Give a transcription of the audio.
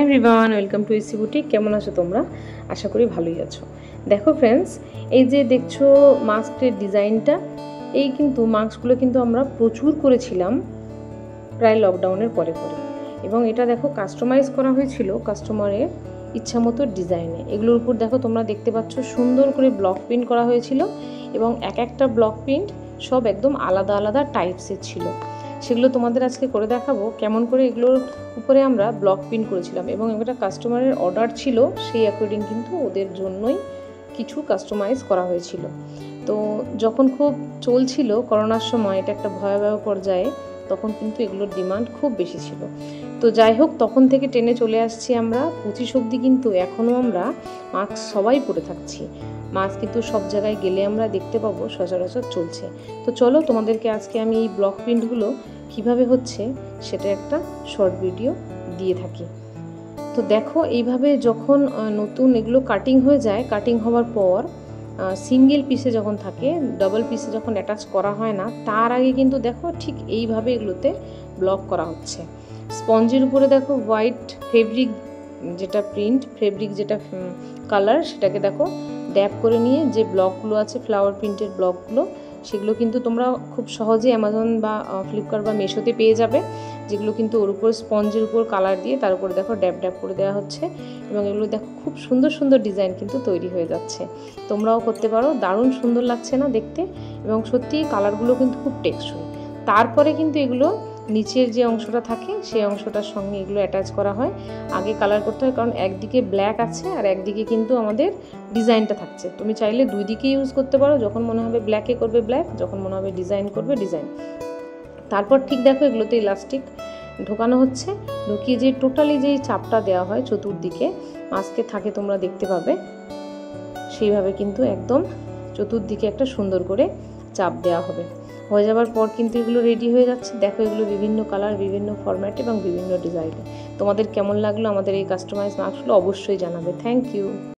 Everyone, welcome to EC boutique. কেমন আছো তোমরা? আশা করি ভালোই আছো। দেখো ফ্রেন্ডস, এই যে দেখছো মাস্কের ডিজাইনটা, এই কিন্তু মাস্কগুলো কিন্তু আমরা প্রচুর করেছিলাম প্রায় লকডাউনের পরে পরে, এবং এটা দেখো কাস্টমাইজ করা হয়েছিল কাস্টমারের ইচ্ছা মতো ডিজাইনে। এগুলোর উপর দেখো তোমরা দেখতে পাচ্ছ সুন্দর করে ব্লক প্রিন্ট করা হয়েছিল, এবং এক একটা ব্লক প্রিন্ট সব একদম আলাদা আলাদা টাইপসের ছিল। সেগুলো তোমাদের আজকে করে দেখাবো কেমন করে এগুলোর উপরে আমরা ব্লক প্রিন্ট করেছিলাম, এবং একটা কাস্টমারের অর্ডার ছিল, সেই অ্যাকর্ডিং কিন্তু ওদের জন্যই কিছু কাস্টমাইজ করা হয়েছিল। তো যখন খুব চলছিল করোনার সময়, এটা একটা ভয়াবহ পর্যায়ে, তখন কিন্তু এগুলোর ডিমান্ড খুব বেশি ছিল। তো যাই হোক, তখন থেকে টেনে চলে আসছি আমরা 25 অবধি, কিন্তু এখনও আমরা মাস্ক সবাই পরে থাকছি। মাস্ক কিন্তু সব জায়গায় গেলে আমরা দেখতে পাবো সচরাচর চলছে। তো চলো তোমাদেরকে আজকে আমি এই ব্লক প্রিন্টগুলো কিভাবে হচ্ছে সেটা একটা শর্ট ভিডিও দিয়ে থাকি। তো দেখো, এইভাবে যখন নতুন এগুলো কাটিং হয়ে যায়, কাটিং হওয়ার পর সিঙ্গেল পিসে যখন থাকে, ডাবল পিসে যখন অ্যাটাচ করা হয় না, তার আগে কিন্তু দেখো ঠিক এইভাবে এগুলোতে ব্লক করা হচ্ছে। স্পঞ্জের উপরে দেখো হোয়াইট ফেব্রিক, যেটা প্রিন্ট ফেব্রিক, যেটা কালার, সেটাকে দেখো ড্যাপ করে নিয়ে যে ব্লকগুলো আছে ফ্লাওয়ার প্রিন্টের ব্লকগুলো, সেগুলো কিন্তু তোমরা খুব সহজে অ্যামাজন বা ফ্লিপকার্ট বা মেশোতে পেয়ে যাবে, যেগুলো কিন্তু ওর উপর স্পঞ্জের উপর কালার দিয়ে তার উপরে দেখো ড্যাপ ড্যাপ করে দেওয়া হচ্ছে, এবং এগুলো দেখো খুব সুন্দর সুন্দর ডিজাইন কিন্তু তৈরি হয়ে যাচ্ছে। তোমরাও করতে পারো, দারুণ সুন্দর লাগছে না দেখতে, এবং সত্যি কালারগুলো কিন্তু খুব টেকসই। তারপরে কিন্তু এগুলো নিচের যে অংশটা থাকে সেই অংশটার সঙ্গে এগুলো অ্যাটাচ করা হয়। আগে কালার করতে হয়, কারণ একদিকে ব্ল্যাক আছে আর একদিকে কিন্তু আমাদের ডিজাইনটা থাকছে। তুমি চাইলে দুই দিকে ইউজ করতে পারো, যখন মনে হবে ব্ল্যাকে করবে ব্ল্যাক, যখন মনে হবে ডিজাইন করবে ডিজাইন। তারপর ঠিক দেখো এগুলোতে ইলাস্টিক ঢোকানো হচ্ছে, ঢুকিয়ে যে টোটালি যেই চাপটা দেওয়া হয় চতুর্দিকে মাস্কে থাকে, তোমরা দেখতে পাবে সেইভাবে কিন্তু একদম চতুর্দিকে একটা সুন্দর করে চাপ দেওয়া হবে। হয়ে যাওয়ার পর কিন্তু এগুলো রেডি হয়ে যাচ্ছে। দেখো এগুলো বিভিন্ন কালার, বিভিন্ন ফরম্যাট এবং বিভিন্ন ডিজাইনে। তোমাদের কেমন লাগলো আমাদের এই কাস্টমাইজ মাস্কগুলো অবশ্যই জানাবে। Thank you.